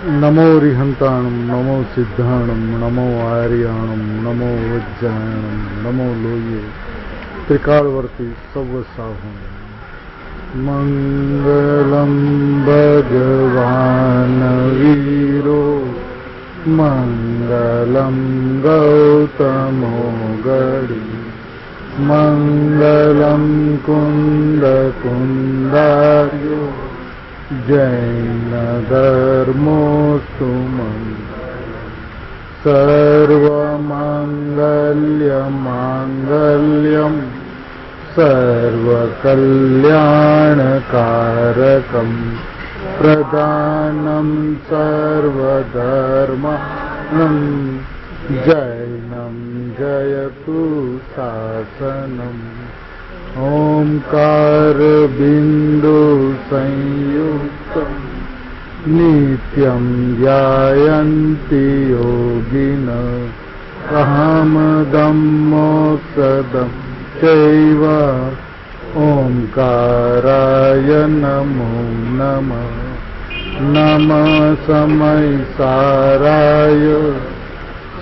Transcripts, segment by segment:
नमो रिहंताणम, नमो सिद्धाणम, नमो आर्याणम, नमो वज्रायणम, नमो लोये त्रिकालवर्ती सर्वसाहम। मंगलम भगवान वीरो, मंगलम गौतमो गणि, मंगलम कुंद कुंदार्यो, जैन धर्मोस्तु मंगलम्। सर्वमंगल्य मांगल्यम सर्वकल्याणकारकं, प्रदानं सर्वधर्माणां, जैनं जयतु शासनम्। ओंकार बिंदु संयुक्तं, नित्यं ध्यायन्ति योगिनः। अहं धम्मोऽक्षरं चैव, ओंकाराय नमो नमः। नमः समयसाराय,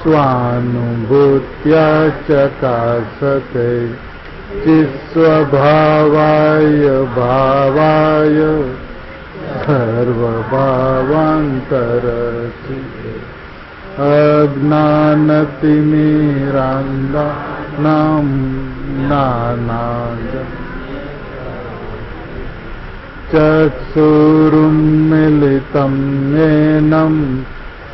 स्वानुभूत्या चकासते, चित्स्वभावाय भावाय, सर्वभावान्तरस्थिते। अज्ञानतिमिरान्धानां चक्षुरुन्मीलितं येन,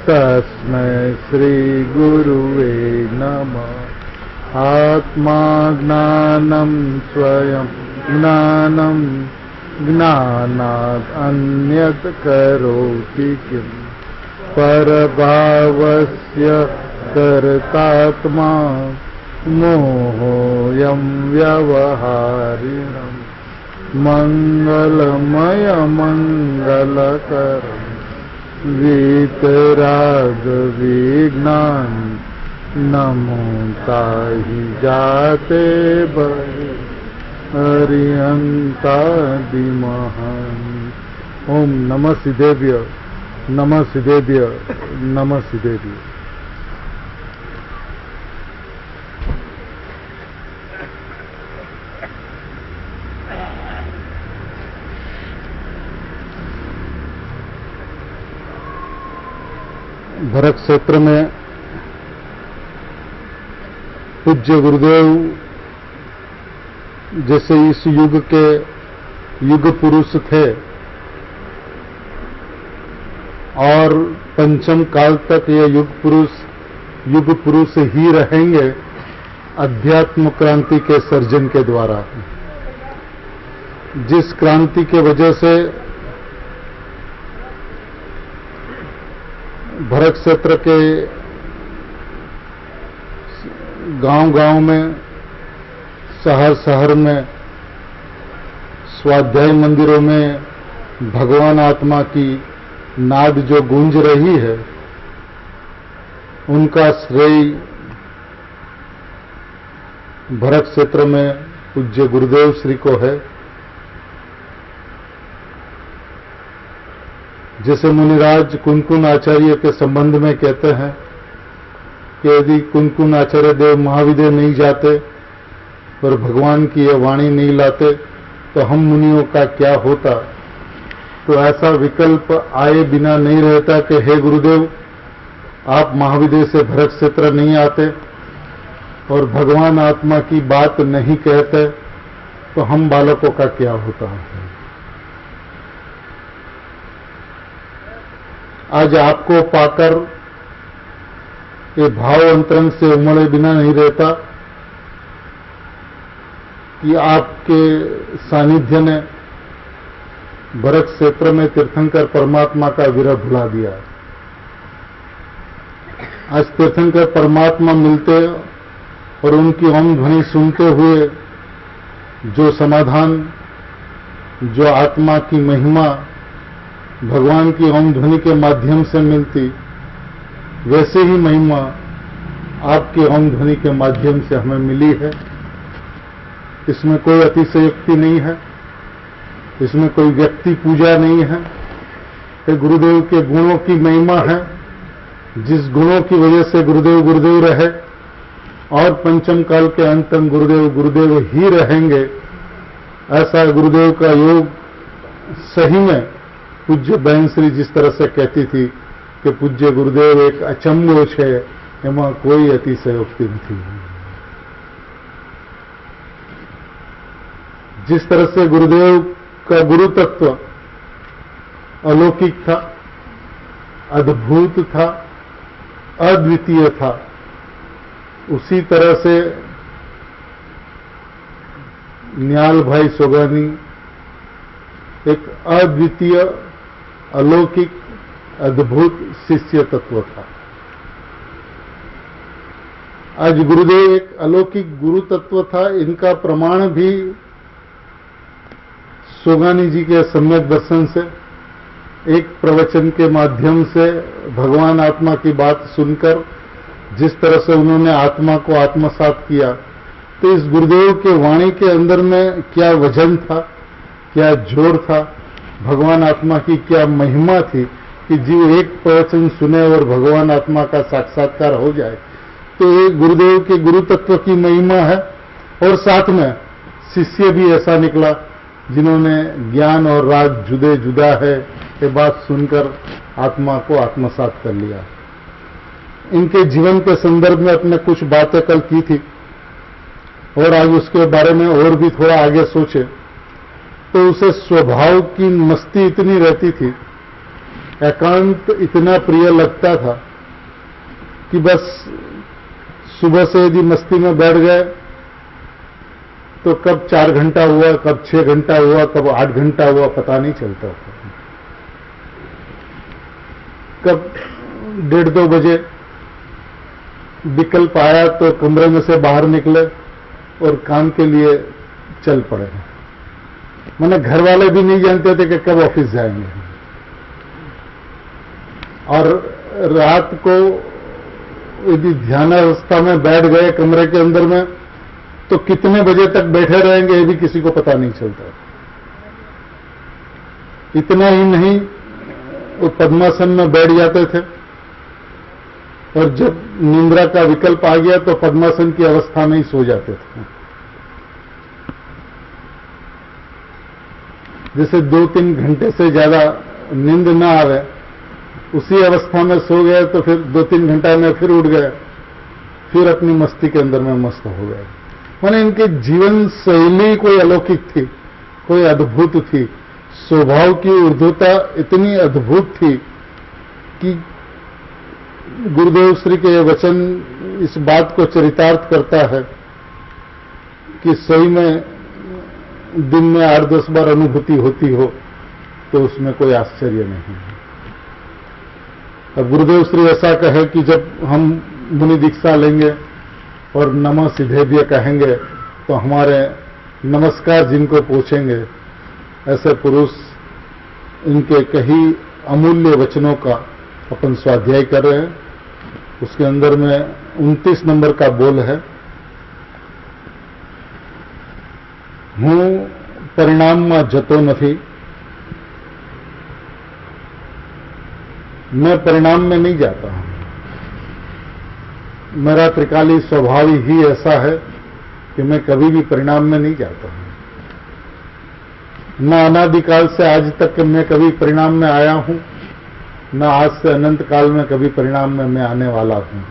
तस्मै श्रीगुरुवे नमः। आत्मा ज्ञानं स्वयं ज्ञानं, ज्ञानात् अन्यत् करोति किम्। परभावस्य कर्तात्मा, मोहोऽयं व्यवहारिणम्। मंगलमय मंगलकरं, वीतराग विज्ञान, नमो ताहि जाते बहि, हरिहंतादिमः। ओम नमः सिद्धेभ्य, नमः सिद्धेभ्य, नमः सिद्धेभ्य। भरत क्षेत्र में पूज्य गुरुदेव जैसे इस युग के युग पुरुष थे और पंचम काल तक ये युग पुरुष ही रहेंगे, अध्यात्म क्रांति के सर्जन के द्वारा। जिस क्रांति के वजह से भरत क्षेत्र के गांव-गांव में, शहर में, स्वाध्याय मंदिरों में भगवान आत्मा की नाद जो गूंज रही है, उनका श्रेय भरत क्षेत्र में पूज्य गुरुदेव श्री को है। जैसे मुनिराज कुनकुन आचार्य के संबंध में कहते हैं कि यदि कुनकुन आचार्य देव महाविद्य नहीं जाते और भगवान की यह वाणी नहीं लाते तो हम मुनियों का क्या होता। तो ऐसा विकल्प आए बिना नहीं रहता कि हे गुरुदेव, आप महाविद्य से भरत क्षेत्र नहीं आते और भगवान आत्मा की बात नहीं कहते तो हम बालकों का क्या होता है। आज आपको पाकर ये भाव अंतरंग से उमड़े बिना नहीं रहता कि आपके सानिध्य ने भरत क्षेत्र में तीर्थंकर परमात्मा का विरह भुला दिया। आज तीर्थंकर परमात्मा मिलते और उनकी ओम ध्वनि सुनते हुए जो समाधान, जो आत्मा की महिमा भगवान की ओम ध्वनि के माध्यम से मिलती, वैसे ही महिमा आपके ओम ध्वनि के माध्यम से हमें मिली है। इसमें कोई अतिशयोक्ति नहीं है, इसमें कोई व्यक्ति पूजा नहीं है, ये गुरुदेव के गुणों की महिमा है, जिस गुणों की वजह से गुरुदेव गुरुदेव रहे और पंचम काल के अंत तक गुरुदेव गुरुदेव ही रहेंगे, ऐसा गुरुदेव का योग सही में पूज्य बहन श्री जिस तरह से कहती थी कि पूज्य गुरुदेव एक अचंभो है, एમાં कोई अतिशयोक्ति नहीं। जिस तरह से गुरुदेव का गुरु तत्व अलौकिक था, अद्भुत था, अद्वितीय था, उसी तरह से निहाल भाई सोगानी एक अद्वितीय, अलौकिक, अद्भुत शिष्य तत्व था। आज गुरुदेव एक अलौकिक गुरु तत्व था। इनका प्रमाण भी सोगानी जी के सम्यक दर्शन से, एक प्रवचन के माध्यम से भगवान आत्मा की बात सुनकर जिस तरह से उन्होंने आत्मा को आत्मसात किया, तो इस गुरुदेव के वाणी के अंदर में क्या वजन था, क्या जोर था, भगवान आत्मा की क्या महिमा थी कि जीव एक प्रवचन सुने और भगवान आत्मा का साक्षात्कार हो जाए। तो ये गुरुदेव के गुरु तत्व की महिमा है। और साथ में शिष्य भी ऐसा निकला जिन्होंने ज्ञान और राग जुदे जुदा है ये बात सुनकर आत्मा को आत्मसात कर लिया। इनके जीवन के संदर्भ में अपने कुछ बातें कल की थी और आज उसके बारे में और भी थोड़ा आगे सोचे तो उसे स्वभाव की मस्ती इतनी रहती थी, एकांत इतना प्रिय लगता था कि बस सुबह से यदि मस्ती में बैठ गए तो कब 4 घंटा हुआ, कब 6 घंटा हुआ, कब 8 घंटा हुआ, पता नहीं चलता था। कब 1:30-2 बजे विकल्प आया तो कमरे में से बाहर निकले और काम के लिए चल पड़े। मैंने घर वाले भी नहीं जानते थे कि कब ऑफिस जाएंगे। और रात को यदि ध्यानावस्था में बैठ गए कमरे के अंदर में तो कितने बजे तक बैठे रहेंगे ये भी किसी को पता नहीं चलता। इतना ही नहीं, वो पद्मासन में बैठ जाते थे और जब निंद्रा का विकल्प आ गया तो पद्मासन की अवस्था में ही सो जाते थे। जैसे 2-3 घंटे से ज्यादा नींद ना आवे, उसी अवस्था में सो गए तो फिर 2-3 घंटा में फिर उठ गए, फिर अपनी मस्ती के अंदर में मस्त हो गए। माने इनके जीवन शैली कोई अलौकिक थी, कोई अद्भुत थी। स्वभाव की ऊर्ध्वता इतनी अद्भुत थी कि गुरुदेव श्री के वचन इस बात को चरितार्थ करता है कि सही में दिन में 8-10 बार अनुभूति होती हो तो उसमें कोई आश्चर्य नहीं है। अब गुरुदेव श्री ऐसा कहे कि जब हम मुनि दीक्षा लेंगे और नमः सिद्धेभ्य कहेंगे तो हमारे नमस्कार जिनको पूछेंगे, ऐसे पुरुष इनके कई अमूल्य वचनों का अपन स्वाध्याय कर रहे हैं। उसके अंदर में 29 नंबर का बोल है, हूं परिणाम में जतो नहीं, मैं परिणाम में नहीं जाता हूं। मेरा त्रिकाली स्वभाव ही ऐसा है कि मैं कभी भी परिणाम में नहीं जाता हूं। न अनादिकाल से आज तक मैं कभी परिणाम में आया हूं, न आज से अनंत काल में कभी परिणाम में मैं आने वाला हूं।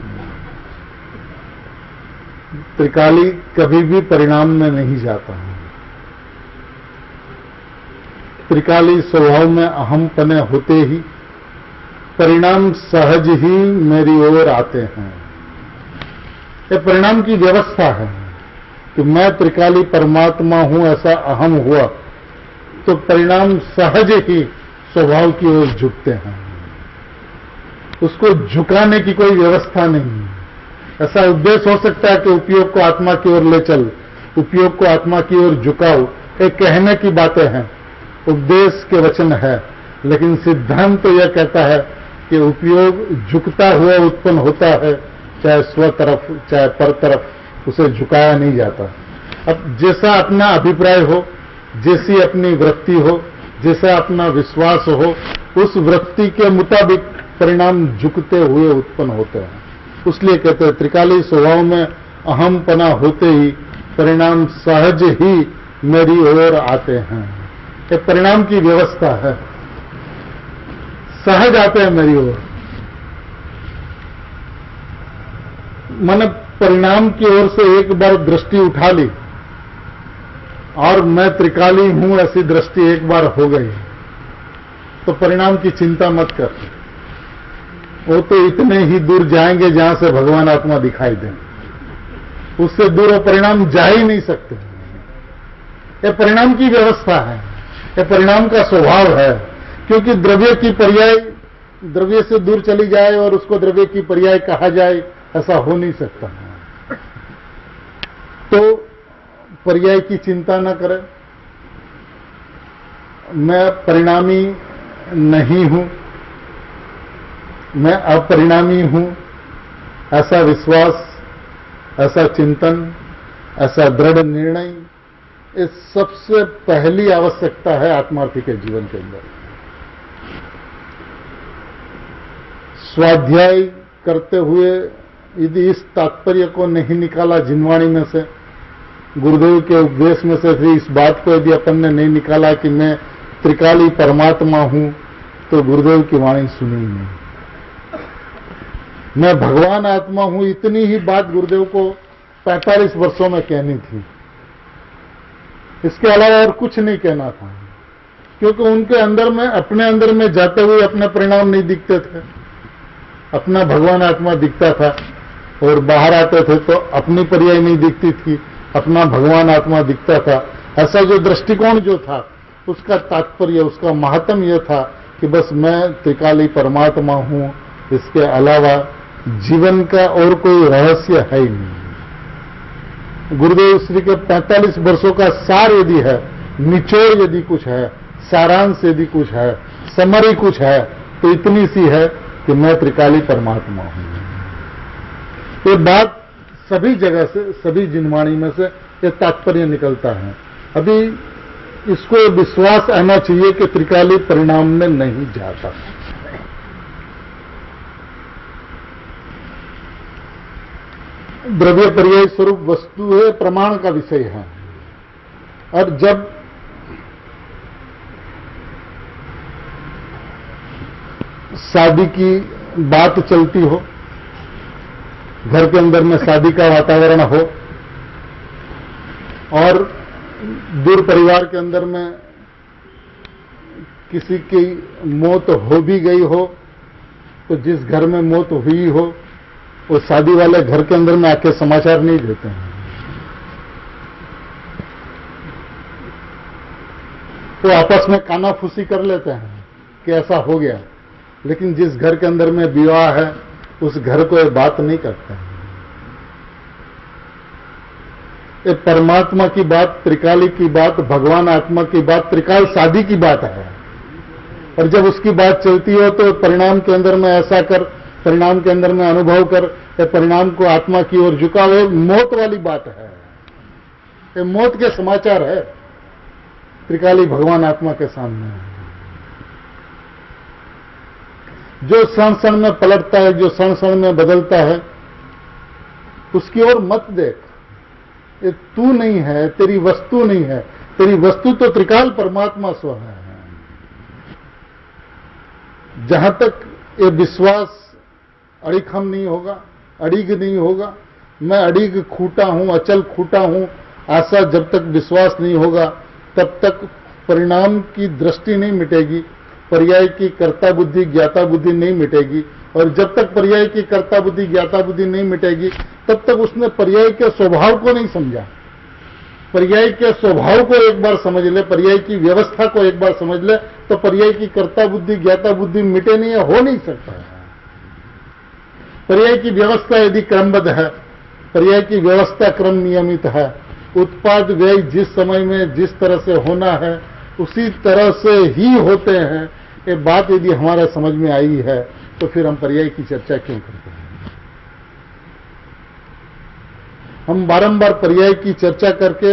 त्रिकाली कभी भी परिणाम में नहीं जाता हूं। त्रिकाली स्वभाव में अहमपने होते ही परिणाम सहज ही मेरी ओर आते हैं। ये परिणाम की व्यवस्था है कि मैं त्रिकाली परमात्मा हूं, ऐसा अहम हुआ तो परिणाम सहज ही स्वभाव की ओर झुकते हैं। उसको झुकाने की कोई व्यवस्था नहीं। ऐसा उद्देश्य हो सकता है कि उपयोग को आत्मा की ओर ले चल, उपयोग को आत्मा की ओर झुकाओ, ये कहने की बातें हैं, उपदेश के वचन है, लेकिन सिद्धांत तो यह कहता है कि उपयोग झुकता हुआ उत्पन्न होता है, चाहे स्व तरफ चाहे पर तरफ, उसे झुकाया नहीं जाता। अब जैसा अपना अभिप्राय हो, जैसी अपनी वृत्ति हो, जैसा अपना विश्वास हो, उस वृत्ति के मुताबिक परिणाम झुकते हुए उत्पन्न होते हैं। इसलिए कहते हैं त्रिकाली स्वभाव में अहमपना होते ही परिणाम सहज ही मेरी ओर आते हैं। ये परिणाम की व्यवस्था है, सहज आते हैं मेरी ओर। मैंने परिणाम की ओर से एक बार दृष्टि उठा ली और मैं त्रिकाली हूं ऐसी दृष्टि एक बार हो गई, तो परिणाम की चिंता मत कर। वो तो इतने ही दूर जाएंगे जहां से भगवान आत्मा दिखाई दे, उससे दूर वो परिणाम जा ही नहीं सकते। ये परिणाम की व्यवस्था है, ये परिणाम का स्वभाव है। क्योंकि द्रव्य की पर्याय द्रव्य से दूर चली जाए और उसको द्रव्य की पर्याय कहा जाए, ऐसा हो नहीं सकता। तो पर्याय की चिंता न करें। मैं परिणामी नहीं हूं, मैं अपरिणामी हूं, ऐसा विश्वास, ऐसा चिंतन, ऐसा दृढ़ निर्णय, ये सबसे पहली आवश्यकता है आत्मार्थी के जीवन के अंदर। स्वाध्याय करते हुए यदि इस तात्पर्य को नहीं निकाला जिनवाणी में से, गुरुदेव के उपदेश में से इस बात को यदि अपन ने नहीं निकाला कि मैं त्रिकाली परमात्मा हूं, तो गुरुदेव की वाणी सुनी ही नहीं। मैं भगवान आत्मा हूं, इतनी ही बात गुरुदेव को 45 वर्षों में कहनी थी। इसके अलावा और कुछ नहीं कहना था, क्योंकि उनके अंदर में, अपने अंदर में जाते हुए अपने परिणाम नहीं दिखते थे। अपना भगवान आत्मा दिखता था और बाहर आते थे तो अपनी पर्याय नहीं दिखती थी, अपना भगवान आत्मा दिखता था। ऐसा जो दृष्टिकोण जो था, उसका तात्पर्य, उसका महत्व यह था कि बस मैं त्रिकाली परमात्मा हूं, इसके अलावा जीवन का और कोई रहस्य है ही नहीं। गुरुदेव श्री के 45 वर्षों का सार यदि है, निचोड़ यदि कुछ है, सारांश यदि कुछ है, समरी कुछ है, तो इतनी सी है कि मैं त्रिकाली परमात्मा हूं। ये बात सभी जगह से, सभी जिनवाणी में से ये तात्पर्य निकलता है। अभी इसको विश्वास आना चाहिए कि त्रिकाली परिणाम में नहीं जाता। द्रव्य पर्याय स्वरूप वस्तु है, प्रमाण का विषय है। और जब शादी की बात चलती हो, घर के अंदर में शादी का वातावरण हो और दूर परिवार के अंदर में किसी की मौत हो भी गई हो, तो जिस घर में मौत हुई हो वो शादी वाले घर के अंदर में आके समाचार नहीं देते हैं। तो आपस में कानाफूसी कर लेते हैं कि ऐसा हो गया, लेकिन जिस घर के अंदर में विवाह है उस घर को ये बात नहीं करते हैं। ये परमात्मा की बात, त्रिकाली की बात, भगवान आत्मा की बात, त्रिकाल शादी की बात है। और जब उसकी बात चलती हो तो परिणाम के अंदर में ऐसा कर, परिणाम के अंदर में अनुभव कर, ये परिणाम को आत्मा की ओर झुकावे, मौत वाली बात है। ये मौत के समाचार है त्रिकाली भगवान आत्मा के सामने। जो क्षण क्षण में पलटता है, जो क्षण क्षण में बदलता है, उसकी ओर मत देख। ये तू नहीं है, तेरी वस्तु नहीं है, तेरी वस्तु तो त्रिकाल परमात्मा स्व है। जहां तक ये विश्वास अड़िखम नहीं होगा, अड़िग नहीं होगा, मैं अड़िग खूटा हूं, अचल खूटा हूं, आशा जब तक विश्वास नहीं होगा तब तक परिणाम की दृष्टि नहीं मिटेगी, पर्याय की कर्ता बुद्धि ज्ञाता बुद्धि नहीं मिटेगी। और जब तक पर्याय की कर्ता बुद्धि ज्ञाता बुद्धि नहीं मिटेगी तब तक उसने पर्याय के स्वभाव को नहीं समझा। पर्याय के स्वभाव को एक बार समझ ले, पर्याय की व्यवस्था को एक बार समझ ले, तो पर्याय की कर्ता बुद्धि ज्ञाता बुद्धि मिटे नहीं है, हो नहीं सकता है। पर्याय की व्यवस्था यदि क्रमबद्ध है, पर्याय की व्यवस्था क्रम नियमित है, उत्पाद व्यय जिस समय में जिस तरह से होना है उसी तरह से ही होते हैं, ये बात यदि हमारे समझ में आई है तो फिर हम पर्याय की चर्चा क्यों करते हैं? हम बारंबार पर्याय की चर्चा करके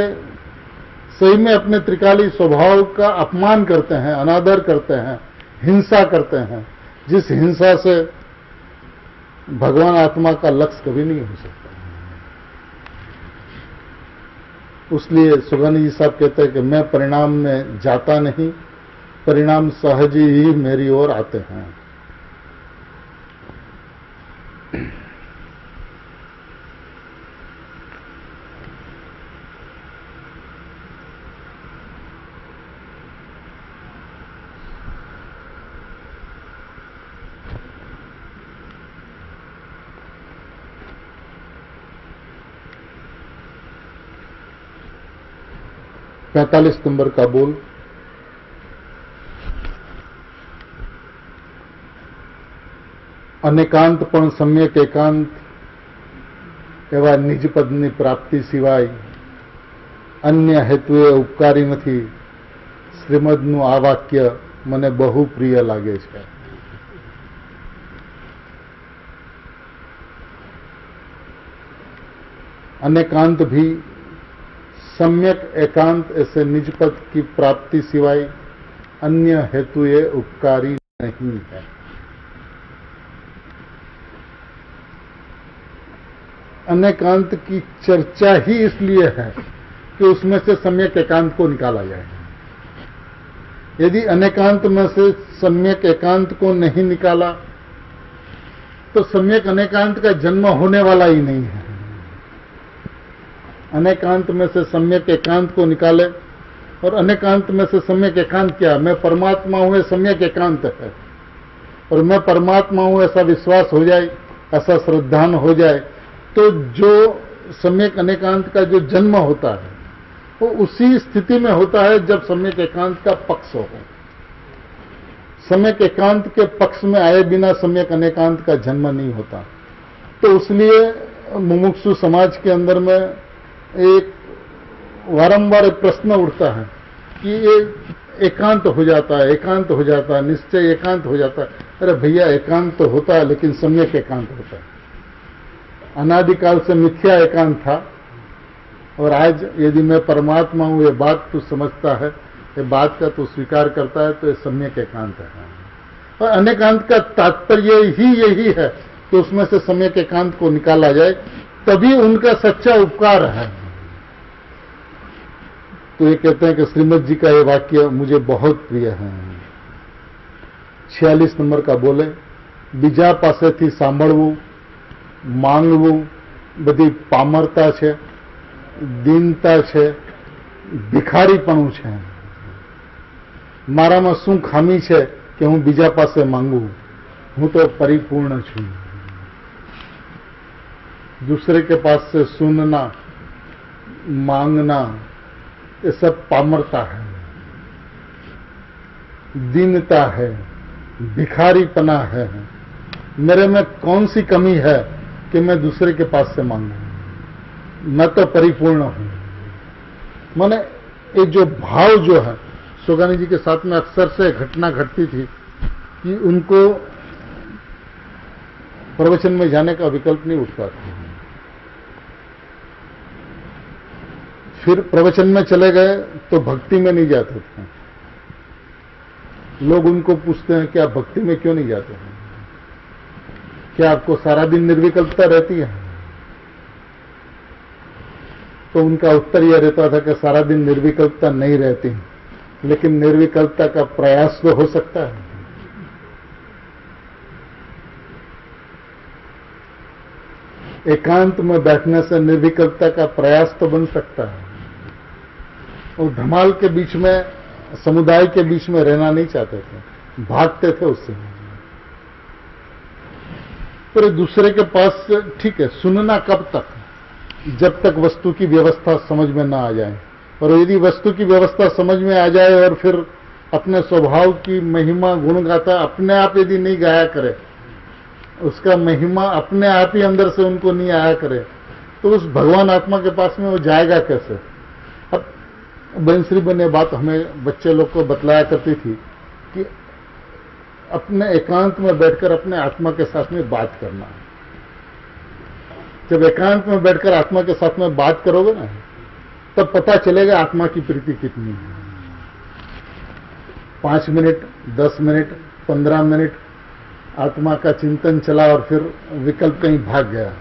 सही में अपने त्रिकाली स्वभाव का अपमान करते हैं, अनादर करते हैं, हिंसा करते हैं, जिस हिंसा से भगवान आत्मा का लक्ष्य कभी नहीं हो सकता। उसलिए सुगानी जी साहब कहते हैं कि मैं परिणाम में जाता नहीं, परिणाम सहज ही मेरी ओर आते हैं। पैंतालीस नंबर का बोल। अनेकांत पण सम्यक एकांत एवा निज पदनी प्राप्ति सिवाय अन्य हेतुए उपकारी नहीं। श्रीमदનું આ વાક્ય મને બહુ પ્રિય લાગે છે। अनेकांत भी सम्यक एकांत ऐसे निज पद की प्राप्ति सिवाय अन्य हेतु ये उपकारी नहीं है। अनेकांत की चर्चा ही इसलिए है कि उसमें से सम्यक एकांत को निकाला जाए। यदि अनेकांत में से सम्यक एकांत को नहीं निकाला तो सम्यक अनेकांत का जन्म होने वाला ही नहीं है। अनेकांत में से सम्यक एकांत को निकाले, और अनेकांत में से सम्यक एकांत क्या? मैं परमात्मा हूं, सम्यक एकांत है। और मैं परमात्मा हूं ऐसा विश्वास हो जाए, ऐसा श्रद्धान हो जाए, तो जो सम्यक अनेकांत का जो जन्म होता है वो उसी स्थिति में होता है जब सम्यक एकांत का पक्ष हो। सम्यक एकांत के पक्ष में आए बिना सम्यक अनेकांत का जन्म नहीं होता। तो इसलिए मुमुक्षु समाज के अंदर में एक वारंवार प्रश्न उठता है कि ये एकांत हो जाता है, एकांत हो जाता है, निश्चय एकांत हो जाता है। अरे भैया, एकांत तो होता है लेकिन सम्यक एकांत होता है। अनादिकाल से मिथ्या एकांत था, और आज यदि मैं परमात्मा हूं ये बात तू समझता है, ये बात का तू स्वीकार करता है, तो ये सम्यक एकांत है। और अनेकांत का तात्पर्य ही यही है कि उसमें से सम्यक एकांत को निकाला जाए, तभी उनका सच्चा उपकार है। तो ये कहते हैं कि श्रीमद जी का ये वाक्य मुझे बहुत प्रिय है। 46 नंबर का बोले, बीजा पासेथी सांभळवू, માંગવું બધી પામરતા છે, દીનતા છે, ભિખારીપણું છે। મારામાં શું ખામી છે કે હું બીજા પાસે માંગુ? હું તો પરિપૂર્ણ છું। दूसरे के पास से सुनना, मांगना, ये सब पामरता है, दीनता है, भिखारीपना है। मेरे में कौन सी कमी है कि मैं दूसरे के पास से मांगू? मैं तो परिपूर्ण हूं। माने ये जो भाव जो है, सुगानी जी के साथ में अक्सर से घटना घटती थी कि उनको प्रवचन में जाने का विकल्प नहीं उठता था। फिर प्रवचन में चले गए तो भक्ति में नहीं जाते थे। लोग उनको पूछते हैं कि आप भक्ति में क्यों नहीं जाते हैं? क्या आपको सारा दिन निर्विकल्पता रहती है? तो उनका उत्तर यह रहता था कि सारा दिन निर्विकल्पता नहीं रहती, लेकिन निर्विकल्पता का प्रयास तो हो सकता है। एकांत में बैठने से निर्विकल्पता का प्रयास तो बन सकता है। और धमाल के बीच में, समुदाय के बीच में रहना नहीं चाहते थे, भागते थे उससे। पर दूसरे के पास ठीक है, सुनना कब तक? जब तक वस्तु की व्यवस्था समझ में ना आ जाए। और यदि वस्तु की व्यवस्था समझ में आ जाए और फिर अपने स्वभाव की महिमा गुण गाता अपने आप यदि नहीं गाया करे, उसका महिमा अपने आप ही अंदर से उनको नहीं आया करे, तो उस भगवान आत्मा के पास में वो जाएगा कैसे? अब बंसरी बने बात हमें बच्चे लोग को बतलाया करती थी कि अपने एकांत में बैठकर अपने आत्मा के साथ में बात करना। जब एकांत में बैठकर आत्मा के साथ में बात करोगे ना, तब पता चलेगा आत्मा की प्रीति कितनी है। 5 मिनट, 10 मिनट, 15 मिनट आत्मा का चिंतन चला और फिर विकल्प कहीं भाग गया,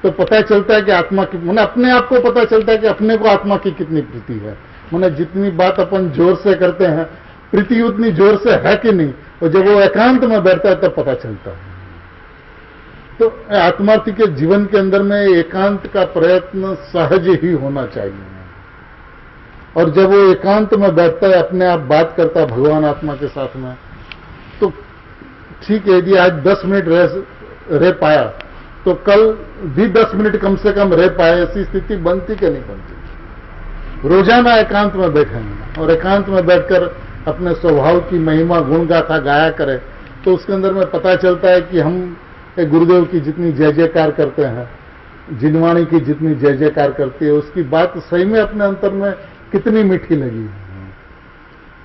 तो पता चलता है कि आत्मा की, मैंने अपने आप को पता चलता है कि अपने को आत्मा की कितनी प्रीति है। मैंने जितनी बात अपन जोर से करते हैं, प्रीति उतनी जोर से है कि नहीं, और जब वो एकांत में बैठता है तब पता चलता है। तो आत्मार्थी के जीवन के अंदर में एकांत का प्रयत्न सहज ही होना चाहिए। और जब वो एकांत में बैठता है, अपने आप बात करता है भगवान आत्मा के साथ में, तो ठीक है, यदि आज 10 मिनट रह पाया तो कल भी 10 मिनट कम से कम रह पाए, ऐसी स्थिति बनती कि नहीं बनती। रोजाना एकांत में बैठेंगे और एकांत में बैठकर अपने स्वभाव की महिमा गुण गाथा गाया करें, तो उसके अंदर में पता चलता है कि हम गुरुदेव की जितनी जय जयकार करते हैं, जिनवाणी की जितनी जय जयकार करती है, उसकी बात सही में अपने अंतर में कितनी मीठी लगी,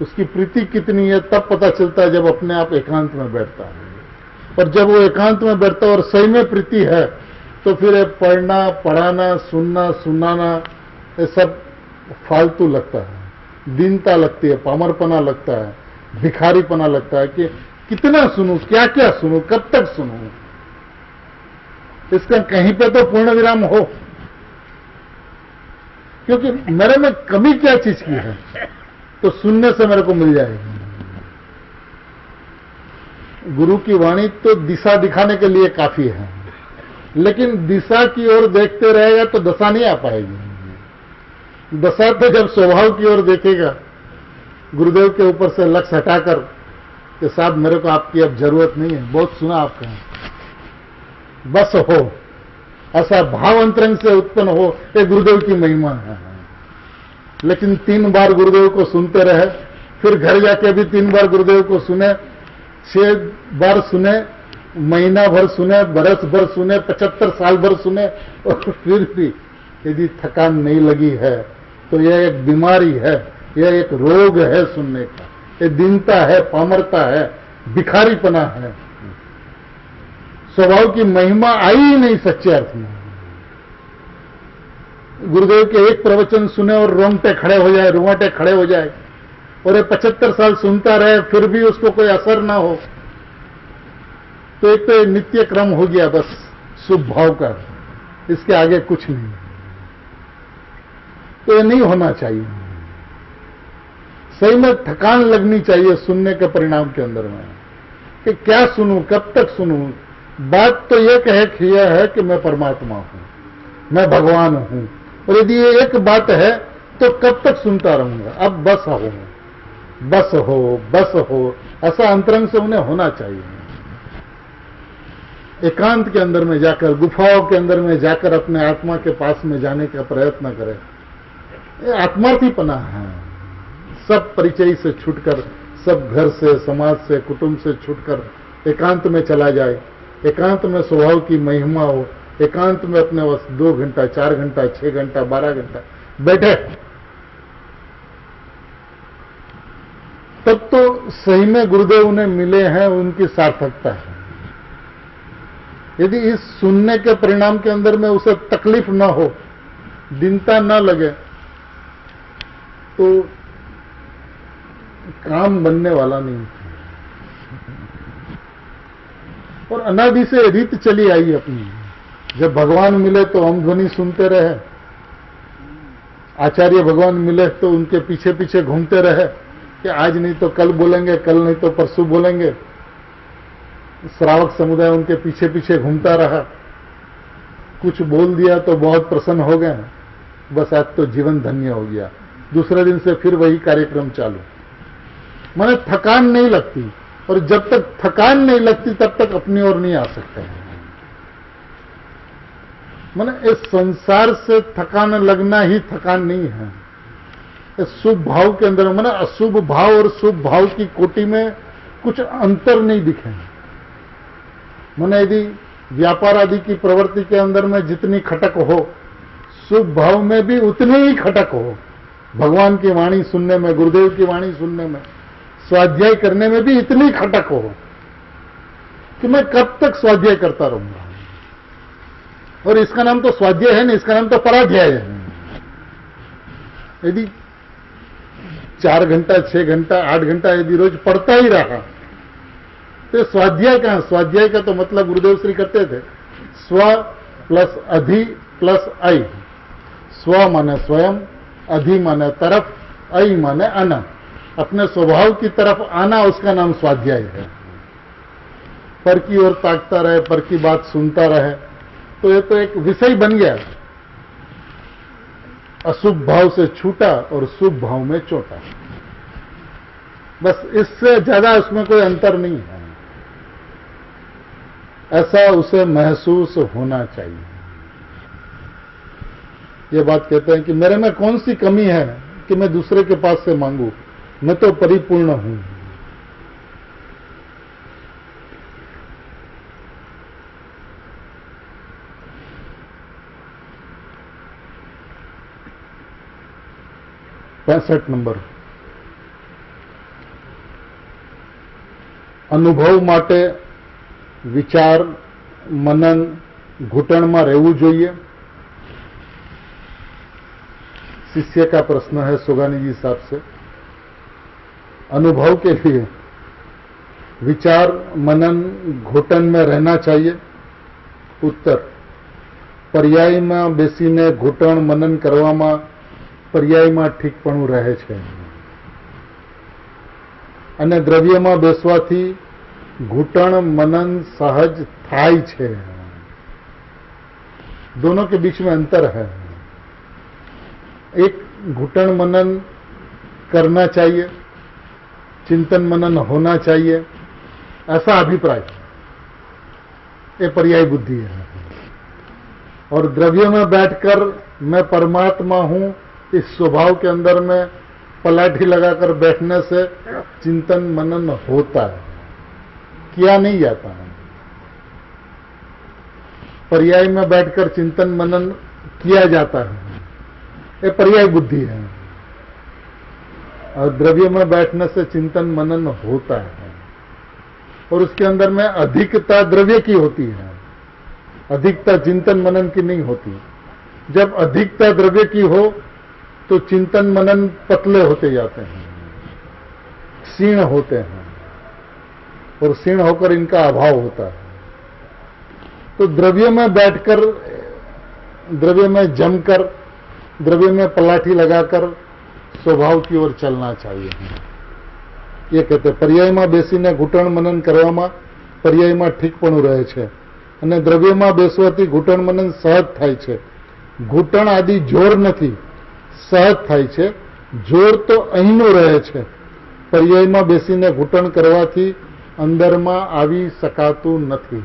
उसकी प्रीति कितनी है, तब पता चलता है जब अपने आप एकांत में बैठता है। और जब वो एकांत में बैठता है और सही में प्रीति है, तो फिर पढ़ना, पढ़ाना, सुनना, सुनाना, ये सब फालतू लगता है, दीनता लगती है, पामरपना लगता है, भिखारीपना लगता है कि कितना सुनूं, क्या क्या सुनूं, कब तक सुनूं। इसका कहीं पे तो पूर्ण विराम हो, क्योंकि मेरे में कमी क्या चीज की है, तो सुनने से मेरे को मिल जाएगी। गुरु की वाणी तो दिशा दिखाने के लिए काफी है, लेकिन दिशा की ओर देखते रहेगा तो दशा नहीं आ पाएगी। दशा तो जब स्वभाव की ओर देखेगा, गुरुदेव के ऊपर से लक्ष्य हटाकर कि साहब मेरे को आपकी अब जरूरत नहीं है, बहुत सुना आपका, बस हो, ऐसा भाव अंतरंग से उत्पन्न हो, ये गुरुदेव की महिमा है। लेकिन 3 बार गुरुदेव को सुनते रहे, फिर घर जाके भी 3 बार गुरुदेव को सुने, 6 बार सुने, महीना भर सुने, बरस भर सुने, 75 साल भर सुने, और फिर भी यदि थकान नहीं लगी है तो यह एक बीमारी है, यह एक रोग है सुनने का, ये दीनता है, पामरता है, भिखारीपना है। स्वभाव की महिमा आई ही नहीं सच्चे अर्थ में। गुरुदेव के एक प्रवचन सुने और रोंगटे खड़े हो जाए, रुआटे खड़े हो जाए, और ये 75 साल सुनता रहे फिर भी उसको कोई असर ना हो, तो एक तो नित्य क्रम हो गया बस शुभ भाव का, इसके आगे कुछ नहीं। तो ये नहीं होना चाहिए। सही में थकान लगनी चाहिए सुनने के परिणाम के अंदर में, कि क्या सुनूं, कब तक सुनूं। बात तो यह है कि मैं परमात्मा हूं, मैं भगवान हूं, और यदि ये एक बात है तो कब तक सुनता रहूंगा, अब बस हो, बस हो, बस हो, ऐसा अंतरंग से उन्हें होना चाहिए। एकांत के अंदर में जाकर, गुफाओं के अंदर में जाकर अपने आत्मा के पास में जाने का प्रयत्न करें। ये आत्मार्थीपना है। सब परिचय से छूटकर, सब घर से, समाज से, कुटुंब से छूटकर एकांत में चला जाए, एकांत में स्वभाव की महिमा हो, एकांत में अपने बस 2 घंटा, 4 घंटा, 6 घंटा, 12 घंटा बैठे, तब तो सही में गुरुदेव उन्हें मिले हैं, उनकी सार्थकता है। यदि इस सुनने के परिणाम के अंदर में उसे तकलीफ ना हो, दीनता ना लगे, तो काम बनने वाला नहीं। और अनादि से रीत चली आई अपनी, जब भगवान मिले तो हम ध्वनि सुनते रहे, आचार्य भगवान मिले तो उनके पीछे पीछे घूमते रहे कि आज नहीं तो कल बोलेंगे, कल नहीं तो परसों बोलेंगे। श्रावक समुदाय उनके पीछे पीछे घूमता रहा, कुछ बोल दिया तो बहुत प्रसन्न हो गए, बस आज तो जीवन धन्य हो गया। दूसरे दिन से फिर वही कार्यक्रम चालू। माने थकान नहीं लगती, और जब तक थकान नहीं लगती तब तक अपनी ओर नहीं आ सकते हैं। माने इस संसार से थकान लगना ही थकान नहीं है। इस शुभ भाव के अंदर माने अशुभ भाव और शुभ भाव की कोटि में कुछ अंतर नहीं दिखे। माने यदि व्यापार आदि की प्रवृत्ति के अंदर में जितनी खटक हो, शुभ भाव में भी उतनी ही खटक हो। भगवान की वाणी सुनने में, गुरुदेव की वाणी सुनने में, स्वाध्याय करने में भी इतनी खटक हो कि मैं कब तक स्वाध्याय करता रहूंगा। और इसका नाम तो स्वाध्याय है नहीं, इसका नाम तो पराध्याय है। यदि 4 घंटा, 6 घंटा, 8 घंटा यदि रोज पढ़ता ही रहा तो स्वाध्याय कहां? स्वाध्याय का तो मतलब गुरुदेव श्री करते थे स्व प्लस अधि प्लस ऐ। स्व माने स्वयं, अधि माने तरफ, ऐ माने आना। अपने स्वभाव की तरफ आना उसका नाम स्वाध्याय है। पर की ओर ताकता रहे, पर की बात सुनता रहे, तो ये तो एक विषय बन गया। अशुभ भाव से छूटा और शुभ भाव में चोटा, बस इससे ज्यादा उसमें कोई अंतर नहीं है। ऐसा उसे महसूस होना चाहिए। ये बात कहते हैं कि मेरे में कौन सी कमी है कि मैं दूसरे के पास से मांगू, मैं तो परिपूर्ण हूं। पैंसठ नंबर, अनुभव माटे विचार मनन घूंटणમાં રહેવું જોઈએ। शिष्य का प्रश्न है सोगानी जी साहब से। अनुभव के लिए विचार मनन घूंटण में रहना चाहिए। उत्तर, पर्यायમાં બેસીને ઘૂંટણ मनन કરવામાં पर्यायમાં ઠીકપણું રહે છે અને દ્રવ્યમાં બેસવાથી घूंटण मनन सहज थाय छे। दोनों के बीच में अंतर है। एक घूंटण मनन करना चाहिए, चिंतन मनन होना चाहिए, ऐसा अभिप्राय, ये पर्याय बुद्धि है। और द्रव्य में बैठकर मैं परमात्मा हूं इस स्वभाव के अंदर में पलाठी लगाकर बैठने से चिंतन मनन होता है, किया नहीं जाता है। पर्याय में बैठकर चिंतन मनन किया जाता है, ये पर्याय बुद्धि है। और द्रव्य में बैठने से चिंतन मनन होता है और उसके अंदर में अधिकता द्रव्य की होती है, अधिकता चिंतन मनन की नहीं होती। जब अधिकता द्रव्य की हो तो चिंतन मनन पतले होते जाते हैं, क्षीण होते हैं और क्षीण होकर इनका अभाव होता है। तो द्रव्य में बैठकर, द्रव्य में जमकर, द्रव्य में पलाठी लगाकर स्वभाव की ओर चलना चाहिए। ये कहते पर्यायમાં બેસીને ઘૂંટણ मनन કરવામાં पर्यायમાં ઠીકપણું રહે છે અને દ્રવ્યમાં બેસવાથી ઘૂંટણ मनन સહજ થાય છે। ઘૂંટણ આદि જોર નથી, સહજ થાય છે। જોર તો અહીંનું રહે છે। पर्यायમાં બેસીને ઘૂંટણ કરવાથી અંદરમાં આવી શકાતું નથી।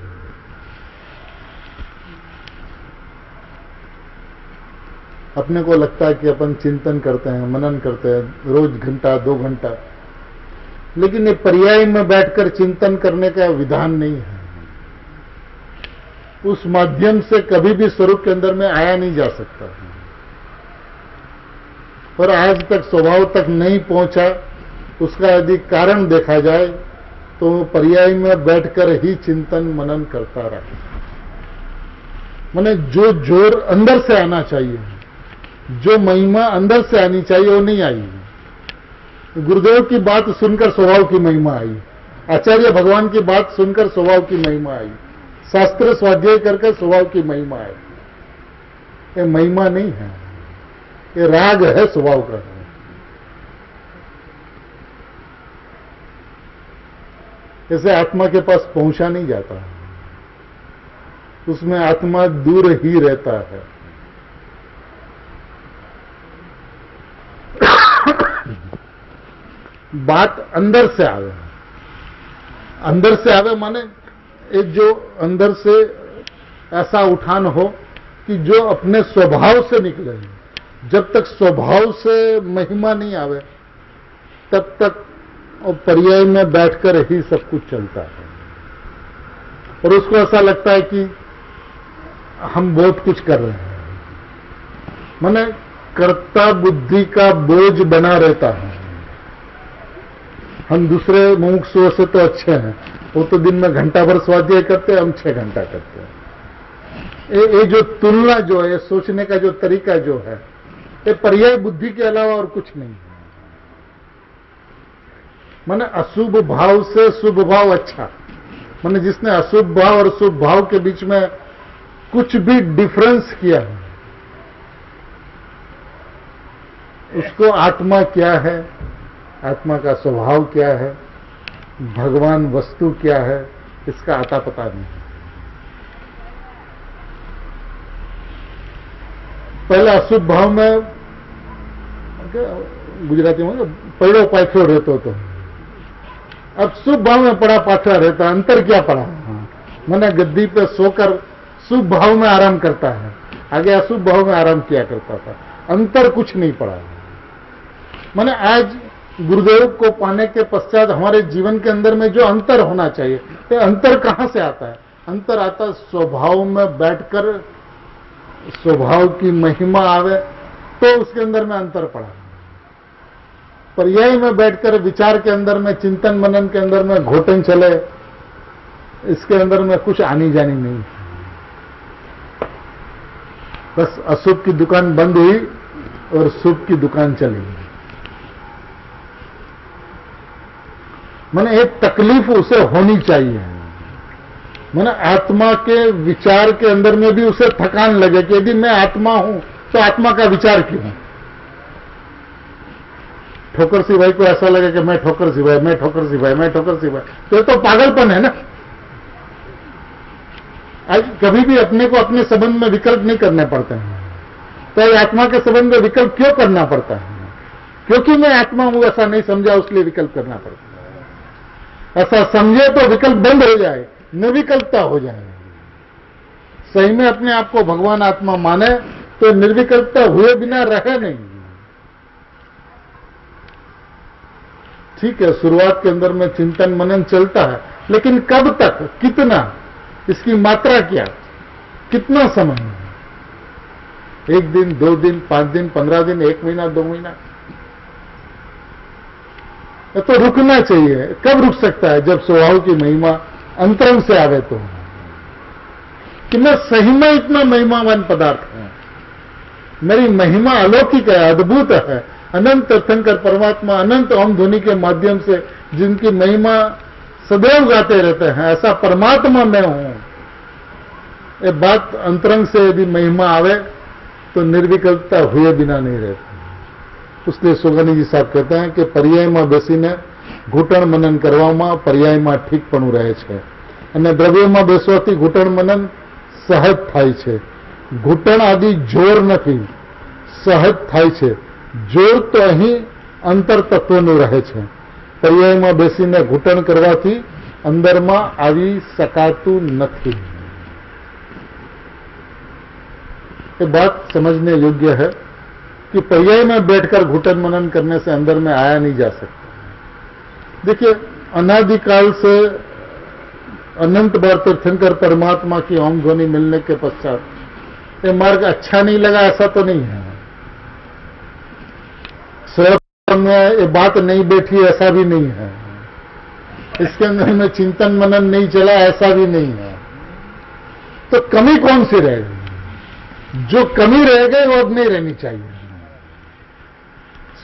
अपने को लगता है कि अपन चिंतन करते हैं, मनन करते हैं रोज घंटा 2 घंटा, लेकिन ये पर्याय में बैठकर चिंतन करने का विधान नहीं है। उस माध्यम से कभी भी स्वरूप के अंदर में आया नहीं जा सकता और आज तक स्वभाव तक नहीं पहुंचा। उसका यदि कारण देखा जाए तो पर्याय में बैठकर ही चिंतन मनन करता रहा। माने जो जोर अंदर से आना चाहिए, जो महिमा अंदर से आनी चाहिए, वो नहीं आई। गुरुदेव की बात सुनकर स्वभाव की महिमा आई, आचार्य भगवान की बात सुनकर स्वभाव की महिमा आई, शास्त्र स्वाध्याय करके स्वभाव की महिमा आई। ये महिमा नहीं है, ये राग है स्वभाव का। ऐसे आत्मा के पास पहुंचा नहीं जाता, उसमें आत्मा दूर ही रहता है। बात अंदर से आवे, अंदर से आवे माने एक जो अंदर से ऐसा उठान हो कि जो अपने स्वभाव से निकले। जब तक स्वभाव से महिमा नहीं आवे तब तक और पर्याय में बैठकर ही सब कुछ चलता है और उसको ऐसा लगता है कि हम बहुत कुछ कर रहे हैं। माने कर्ता बुद्धि का बोझ बना रहता है। हम दूसरे मुमुक्षुओं से तो अच्छे हैं, वो तो दिन में घंटा भर स्वाध्याय करते हैं, हम 6 घंटा करते हैं। ये जो तुलना जो है, सोचने का जो तरीका जो है, ये पर्याय बुद्धि के अलावा और कुछ नहीं है। माने अशुभ भाव से शुभ भाव अच्छा, माने जिसने अशुभ भाव और शुभ भाव के बीच में कुछ भी डिफरेंस किया है, उसको आत्मा क्या है, आत्मा का स्वभाव क्या है, भगवान वस्तु क्या है, इसका आता पता नहीं है। पहले अशुभ भाव में गुजराती में पड़ो पाछो रहते तो, अब शुभ भाव में पड़ा पाछा रहता, अंतर क्या पड़ा? मैंने गद्दी पे सोकर शुभ भाव में आराम करता है, आगे अशुभ भाव में आराम किया करता था, अंतर कुछ नहीं पड़ा। मैंने आज गुरुदेव को पाने के पश्चात हमारे जीवन के अंदर में जो अंतर होना चाहिए, तो अंतर कहां से आता है? अंतर आता स्वभाव में बैठकर स्वभाव की महिमा आवे तो उसके अंदर में अंतर पड़ा। पर्याय में बैठकर विचार के अंदर में, चिंतन मनन के अंदर में घोटन चले, इसके अंदर में कुछ आनी जानी नहीं। बस अशुभ की दुकान बंद हुई और शुभ की दुकान चली। माने एक तकलीफ उसे होनी चाहिए, माने आत्मा के विचार के अंदर में भी उसे थकान लगे कि यदि मैं आत्मा हूं तो आत्मा का विचार क्यों? ठोकर सी भाई को ऐसा लगे कि मैं ठोकर सी भाई, मैं ठोकर सी भाई, मैं ठोकर सी भाई, तो ये तो पागलपन है ना। आज कभी भी अपने को अपने संबंध में विकल्प नहीं करने पड़ते हैं, तो आत्मा के संबंध में विकल्प क्यों करना पड़ता है? क्योंकि मैं आत्मा हूं ऐसा नहीं समझा, उसलिए विकल्प करना पड़ता है। ऐसा समझे तो विकल्प बंद हो जाए, निर्विकल्पता हो जाए। सही में अपने आप को भगवान आत्मा माने तो निर्विकल्पता हुए बिना रहे नहीं। ठीक है, शुरुआत के अंदर में चिंतन मनन चलता है, लेकिन कब तक, कितना, इसकी मात्रा क्या, कितना समय? 1 दिन, 2 दिन, 5 दिन, 15 दिन, 1 महीना, 2 महीना? तो रुकना चाहिए। कब रुक सकता है? जब स्वभाव की महिमा अंतरंग से आवे तो, कि मैं सही में इतना महिमावान पदार्थ हूं, मेरी महिमा अलौकिक है, अद्भुत है। अनंत तीर्थंकर परमात्मा अनंत ओम ध्वनि के माध्यम से जिनकी महिमा सदैव गाते रहते हैं, ऐसा परमात्मा मैं हूं। ये बात अंतरंग से यदि महिमा आवे तो निर्विकल्पता हुए बिना नहीं रहती। उसलिए सोगानी जी साहब कहते हैं कि पर्यायમાં બેસીને ઘૂંટણ मनन કરવામાં पर्यायમાં ઠીકપણું રહે છે અને દ્રવ્યમાં બેસવાથી ઘૂંટણ मनन સહજ થાય છે। ઘૂંટણ આદિ જોર નથી, સહજ થાય છે। જોર તો અહીં અંતર તત્વનું રહે છે। पर्यायમાં બેસીને ઘૂંટણ કરવાથી અંદરમાં આવી શકાતું નથી। ये बात समझने योग्य है कि पर्याय में बैठकर घुटन मनन करने से अंदर में आया नहीं जा सकता। देखिए, अनादिकाल से अनंत बार तीर्थंकर परमात्मा की ओम ध्वनि मिलने के पश्चात ये मार्ग अच्छा नहीं लगा, ऐसा तो नहीं है। स्वयं में ये बात नहीं बैठी, ऐसा भी नहीं है। इसके अंदर में चिंतन मनन नहीं चला, ऐसा भी नहीं है। तो कमी कौन सी रह गई? जो कमी रह गई वो अब नहीं रहनी चाहिए।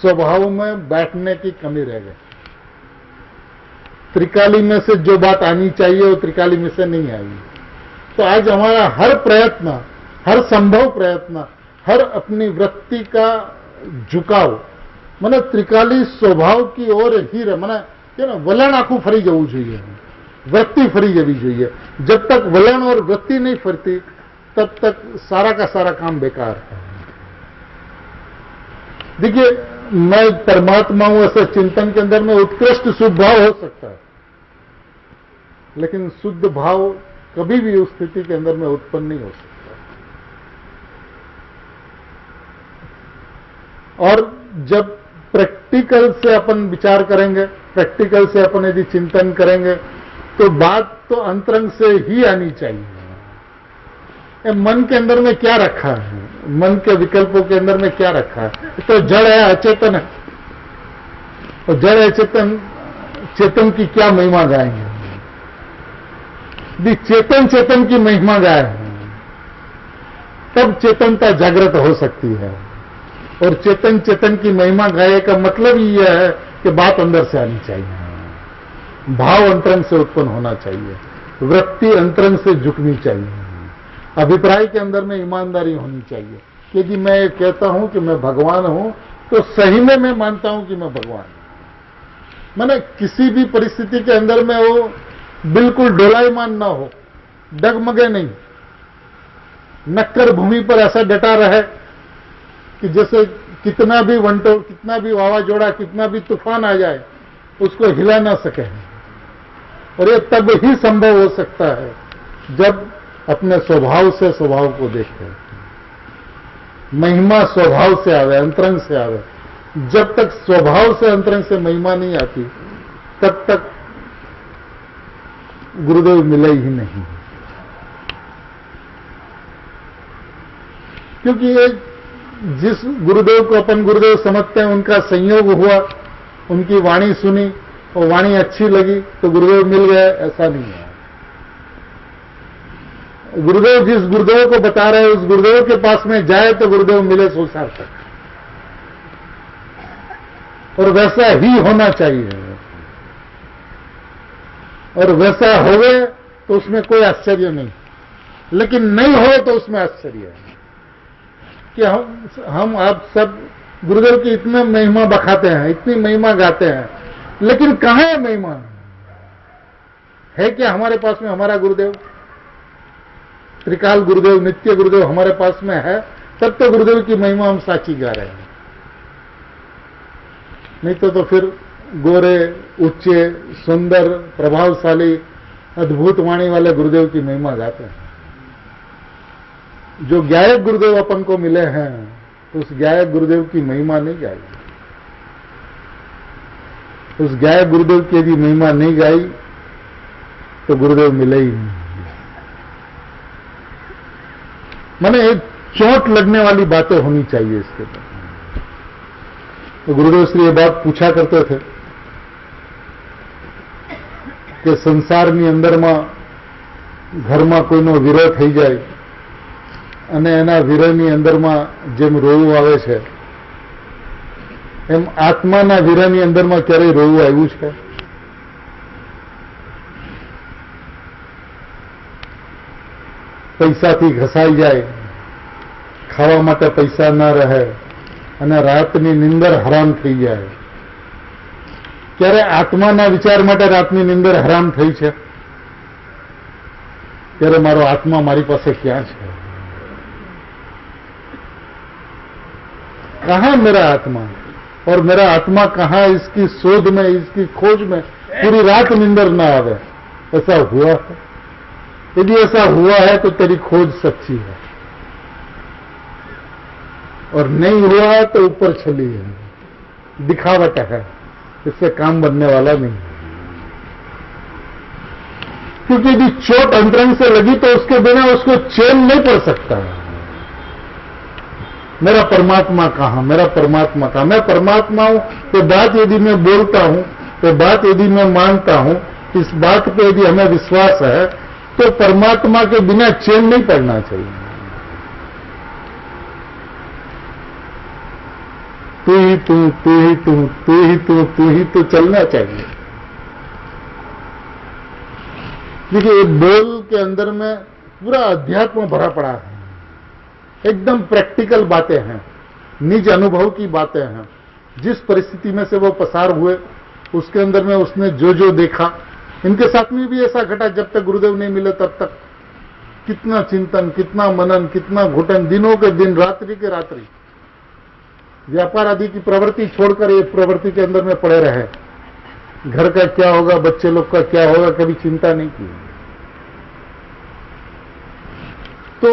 स्वभाव में बैठने की कमी रह गई। त्रिकाली में से जो बात आनी चाहिए वो त्रिकाली में से नहीं आई। तो आज हमारा हर प्रयत्न, हर संभव प्रयत्न, हर अपनी वृत्ति का झुकाव माने त्रिकाली स्वभाव की ओर ही माने वलन आखू फरी जવું જોઈએ, वृत्ति फरी जवी જોઈએ। जब तक वलन और वृत्ति नहीं फरती तब तक सारा का सारा काम बेकार है। देखिए, मैं परमात्मा हूं ऐसे चिंतन के अंदर में उत्कृष्ट शुद्ध भाव हो सकता है, लेकिन शुद्ध भाव कभी भी उस स्थिति के अंदर में उत्पन्न नहीं हो सकता। और जब प्रैक्टिकल से अपन विचार करेंगे, प्रैक्टिकल से अपन यदि चिंतन करेंगे तो बात तो अंतरंग से ही आनी चाहिए। मन के अंदर में क्या रखा है, मन के विकल्पों के अंदर में क्या रखा है? तो जड़ है, अचेतन है। और जड़ अचेतन, चेतन की क्या महिमा गाएंगे? यदि चेतन चेतन की महिमा गाए तब चेतनता जागृत हो सकती है। और चेतन चेतन की महिमा गाए का मतलब ही यह है कि बात अंदर से आनी चाहिए, भाव अंतरंग से उत्पन्न होना चाहिए, वृत्ति अंतरंग से झुकनी चाहिए, अभिप्राय के अंदर में ईमानदारी होनी चाहिए कि यदि मैं ये कहता हूं कि मैं भगवान हूं तो सही में मैं मानता हूं कि मैं भगवान हूं। माने किसी भी परिस्थिति के अंदर में वो बिल्कुल डोलायमान ना हो, डगमगे नहीं, नक्कर भूमि पर ऐसा डटा रहे कि जैसे कितना भी वंटो, कितना भी वावाजोड़ा, कितना भी तूफान आ जाए उसको हिला ना सके। और ये तब ही संभव हो सकता है जब अपने स्वभाव से स्वभाव को देखें, महिमा स्वभाव से आवे, अंतरंग से आवे। जब तक स्वभाव से अंतरंग से महिमा नहीं आती तब तक गुरुदेव मिले ही नहीं। क्योंकि ये जिस गुरुदेव को अपन गुरुदेव समझते हैं उनका संयोग हुआ, उनकी वाणी सुनी और वाणी अच्छी लगी तो गुरुदेव मिल गए, ऐसा नहीं है। गुरुदेव जिस गुरुदेव को बता रहे हैं उस गुरुदेव के पास में जाए तो गुरुदेव मिले संसार तक, और वैसा ही होना चाहिए। और वैसा होवे तो उसमें कोई आश्चर्य नहीं, लेकिन नहीं हो तो उसमें आश्चर्य है कि हम आप सब गुरुदेव की इतनी महिमा बखाते हैं, इतनी महिमा गाते हैं, लेकिन कहां है महिमा? है क्या हमारे पास में हमारा गुरुदेव, त्रिकाल गुरुदेव, नित्य गुरुदेव हमारे पास में है? तब तो गुरुदेव की महिमा हम साची गा रहे हैं, नहीं तो फिर गोरे, उच्चे, सुंदर, प्रभावशाली, अद्भुत वाणी वाले गुरुदेव की महिमा गाते हैं। जो गायक गुरुदेव अपन को मिले हैं उस गायक गुरुदेव की महिमा नहीं गाई, उस गायक गुरुदेव की यदि महिमा नहीं गाई तो गुरुदेव मिले ही नहीं। माने एक चोट लगने वाली बातें होनी चाहिए इसके ऊपर। तो गुरुदेव श्री ये बात पूछा करते थे कि संसाરની અંદરમાં ઘરમાં કોઈનો વિરહ થઈ જાય અને એના વિરહની અંદરમાં જેમ રોવું આવે છે એમ આત્માના વિરહની અંદરમાં ક્યારેય રોવું આવ્યું છે? પૈસાથી ઘસાઈ જાય, ખાવા માટે પૈસા ના રહે અને રાતની નિંદર હરામ થઈ જાય, ત્યારે આત્માના વિચાર માટે રાતની નિંદર હરામ થઈ છે? ત્યારે મારો આત્મા મારી પાસે ક્યાં છે? कहां मेरा आत्मा? और मेरा आत्मा कहां? इसकी शोध में, इसकी खोज में पूरी रात निंदर ना आवे। ऐसा हुआ है? यदि ऐसा हुआ है तो तेरी खोज सच्ची है, और नहीं हुआ है तो ऊपर छली है, दिखावट है, इससे काम बनने वाला नहीं। क्योंकि यदि चोट अंतरंग से लगी तो उसके बिना उसको चैन नहीं पड़ सकता है। मेरा परमात्मा कहां, मेरा परमात्मा कहां? मैं परमात्मा हूं तो बात यदि मैं बोलता हूं, तो बात यदि मैं मानता हूं, इस बात पे यदि हमें विश्वास है तो परमात्मा के बिना चैन नहीं पड़ना चाहिए। तू ही तू, तू ही तू, तू ही तू, तू ही तू चलना चाहिए। देखिए बोल के अंदर में पूरा अध्यात्म भरा पड़ा है, एकदम प्रैक्टिकल बातें हैं, निज अनुभव की बातें हैं। जिस परिस्थिति में से वो पसार हुए उसके अंदर में उसने जो जो देखा, इनके साथ में भी ऐसा घटा। जब तक गुरुदेव नहीं मिले तब तक कितना चिंतन, कितना मनन, कितना घुटन, दिनों के दिन, रात्रि के रात्रि, व्यापार आदि की प्रवृत्ति छोड़कर ये प्रवृत्ति के अंदर में पड़े रहे। घर का क्या होगा, बच्चे लोग का क्या होगा, कभी चिंता नहीं की। तो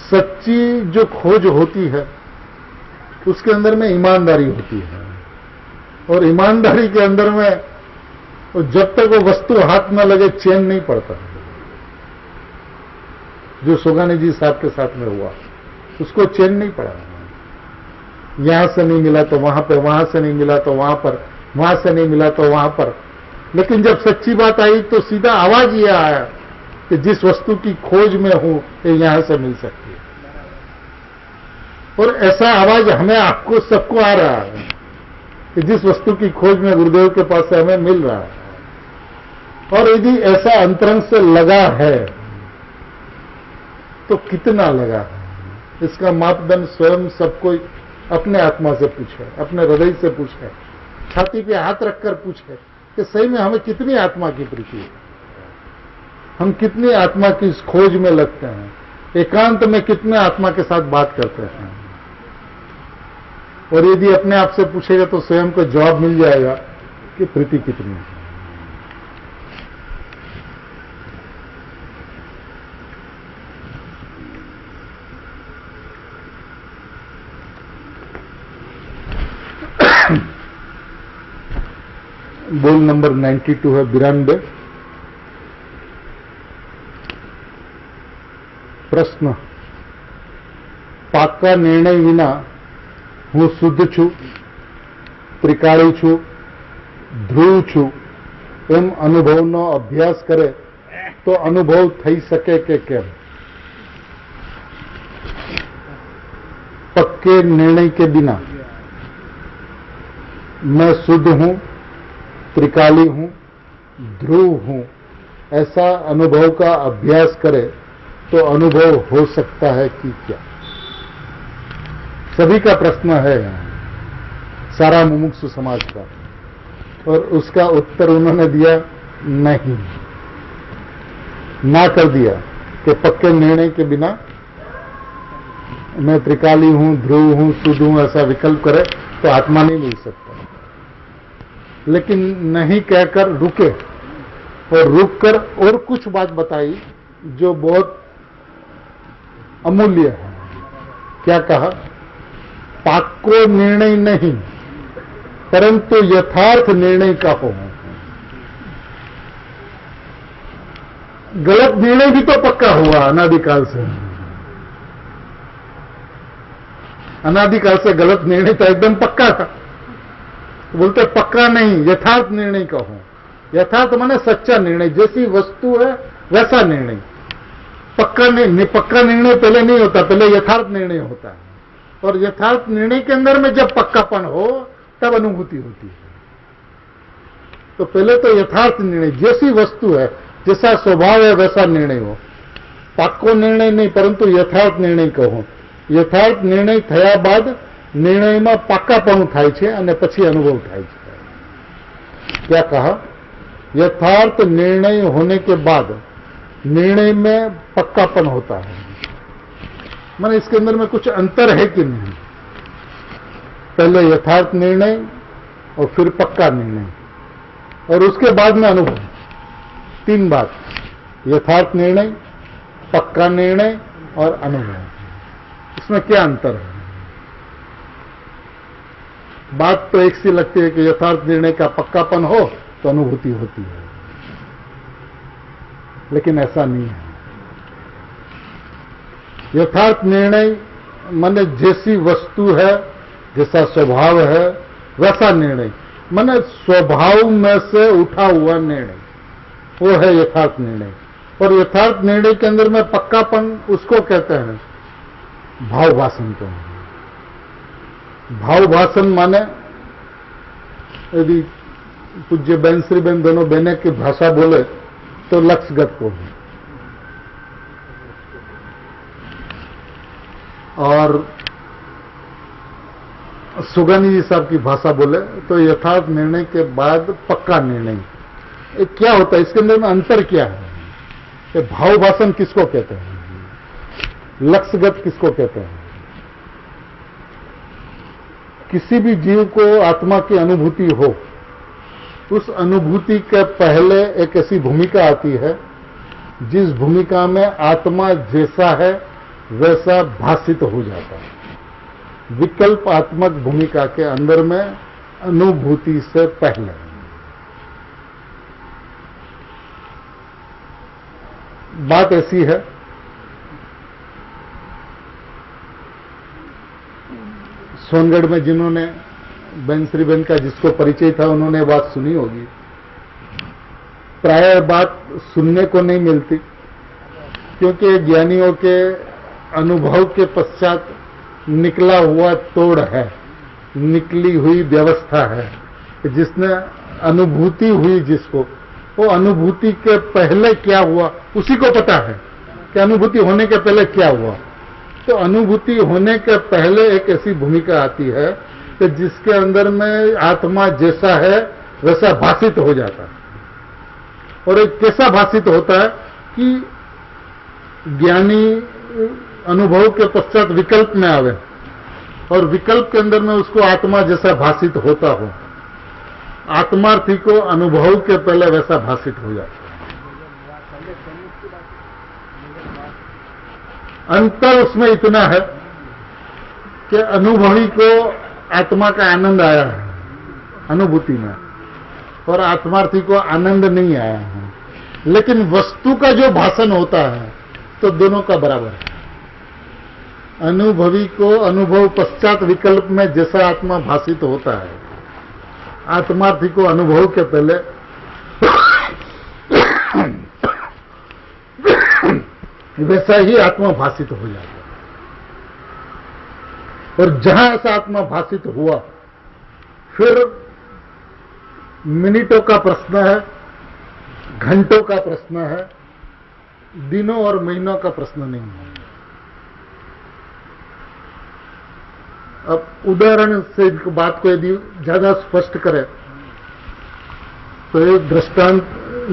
सच्ची जो खोज होती है उसके अंदर में ईमानदारी होती है, और ईमानदारी के अंदर में जब तक वो वस्तु हाथ न लगे चैन नहीं पड़ता। जो सोगानी जी साहब के साथ में हुआ उसको चैन नहीं पड़ा। यहां से नहीं मिला तो वहां पर, वहां से नहीं मिला तो वहां पर, वहां से नहीं मिला तो वहां पर। लेकिन जब सच्ची बात आई तो सीधा आवाज यह आया कि जिस वस्तु की खोज में हूं ये यहां से मिल सकती है। और ऐसा आवाज हमें, आपको, सबको आ रहा है कि जिस वस्तु की खोज में गुरुदेव के पास से हमें मिल रहा है। और यदि ऐसा अंतरंग से लगा है तो कितना लगा है, इसका मापदंड स्वयं सबको अपने आत्मा से पूछे, अपने हृदय से पूछे, छाती पे हाथ रखकर पूछे कि सही में हमें कितनी आत्मा की प्रीति है, हम कितनी आत्मा की इस खोज में लगते हैं, एकांत में कितने आत्मा के साथ बात करते हैं। और यदि अपने आप से पूछेगा तो स्वयं को जवाब मिल जाएगा कि प्रीति कितनी है। बोल नंबर 92 है, 92। प्रश्न, પાકા નિર્ણય વિના હું શુદ્ધ છું, ત્રિકાળી છું, ધ્રુવ છું એમ અનુભવનો અભ્યાસ કરે તો અનુભવ થઈ શકે કે કેમ? पक्के निर्णय के बिना मैं शुद्ध हूं, त्रिकाली हूं, ध्रुव हूं, ऐसा अनुभव का अभ्यास करे तो अनुभव हो सकता है कि क्या? सभी का प्रश्न है, सारा मुमुक्षु समाज का। और उसका उत्तर उन्होंने दिया नहीं, ना कर दिया कि पक्के निर्णय के बिना मैं त्रिकाली हूं, ध्रुव हूं, शुद्ध हूं, ऐसा विकल्प करे तो आत्मा नहीं मिल सकता। लेकिन नहीं कहकर रुके और रुककर और कुछ बात बताई जो बहुत अमूल्य है। क्या कहा? पाक्को निर्णय नहीं परंतु यथार्थ निर्णय का हो। गलत निर्णय भी तो पक्का हुआ अनादिकाल से, अनादिकाल से गलत निर्णय तो एकदम पक्का था। बोलते पक्का नहीं, यथार्थ निर्णय का हो। यथार्थ माने सच्चा निर्णय, जैसी वस्तु है वैसा निर्णय। पक्का नहीं, पक्का निर्णय पहले नहीं होता, पहले यथार्थ निर्णय होता है। और यथार्थ निर्णय के अंदर में जब पक्कापन हो तब अनुभूति होती है। तो पहले तो यथार्थ निर्णय, जैसी वस्तु है, जैसा स्वभाव है वैसा निर्णय हो। पाक्को निर्णय नहीं परंतु यथार्थ निर्णय कहो। यथार्थ निर्णय थया बाद निर्णयમાં પાક્કાપણું થાય છે અને પછી અનુભવ થાય છે। क्या कहा? यथार्थ निर्णय होने के बाद निर्णय में पक्कापन होता है। माने इसके अंदर में कुछ अंतर है कि नहीं? पहले यथार्थ निर्णय और फिर पक्का निर्णय और उसके बाद में अनुभव। तीन बात, यथार्थ निर्णय, पक्का निर्णय और अनुभव। इसमें क्या अंतर है? बात तो एक सी लगती है कि यथार्थ निर्णय का पक्कापन हो तो अनुभूति होती है, लेकिन ऐसा नहीं है। यथार्थ निर्णय माने जैसी वस्तु है, जैसा स्वभाव है वैसा निर्णय, माने स्वभाव में से उठा हुआ निर्णय, वो है यथार्थ निर्णय। और यथार्थ निर्णय के अंदर में पक्कापन उसको कहते हैं भाव भाषण को। भाव भाषण माने यदि पूज्य बहन श्री बहन दोनों बहने की भाषा बोले तो लक्ष्यगत को है, और सुगनी जी साहब की भाषा बोले तो यथार्थ निर्णय के बाद पक्का निर्णय। क्या होता है इसके अंदर में अंतर क्या है? कि भाव भाषण किसको कहते हैं, लक्ष्यगत किसको कहते हैं? किसी भी जीव को आत्मा की अनुभूति हो, उस अनुभूति के पहले एक ऐसी भूमिका आती है जिस भूमिका में आत्मा जैसा है वैसा भाषित हो जाता है। विकल्पात्मक भूमिका के अंदर में अनुभूति से पहले। बात ऐसी है, सोनगढ़ में जिन्होंने बहन श्री बहन का जिसको परिचय था उन्होंने बात सुनी होगी। प्राय बात सुनने को नहीं मिलती, क्योंकि ज्ञानियों के अनुभव के पश्चात निकला हुआ तोड़ है, निकली हुई व्यवस्था है कि जिसने अनुभूति हुई, जिसको वो अनुभूति के पहले क्या हुआ उसी को पता है कि अनुभूति होने के पहले क्या हुआ। तो अनुभूति होने के पहले एक ऐसी भूमिका आती है कि जिसके अंदर में आत्मा जैसा है वैसा भाषित हो जाता है। और एक कैसा भाषित होता है कि ज्ञानी अनुभव के पश्चात विकल्प में आवे और विकल्प के अंदर में उसको आत्मा जैसा भाषित होता हो, आत्मार्थी को अनुभव के पहले वैसा भाषित हो जाता है। अंतर उसमें इतना है कि अनुभवी को आत्मा का आनंद आया है अनुभूति में, और आत्मार्थी को आनंद नहीं आया है। लेकिन वस्तु का जो भाषण होता है तो दोनों का बराबर है। अनुभवी को अनुभव पश्चात विकल्प में जैसा आत्मा भाषित होता है, आत्मार्थी को अनुभव के पहले वैसा ही आत्मा भाषित हो जाता है। और जहां ऐसा आत्मा भाषित हुआ, फिर मिनटों का प्रश्न है, घंटों का प्रश्न है, दिनों और महीनों का प्रश्न नहीं है। अब उदाहरण से इस बात को यदि ज्यादा स्पष्ट करें तो एक दृष्टांत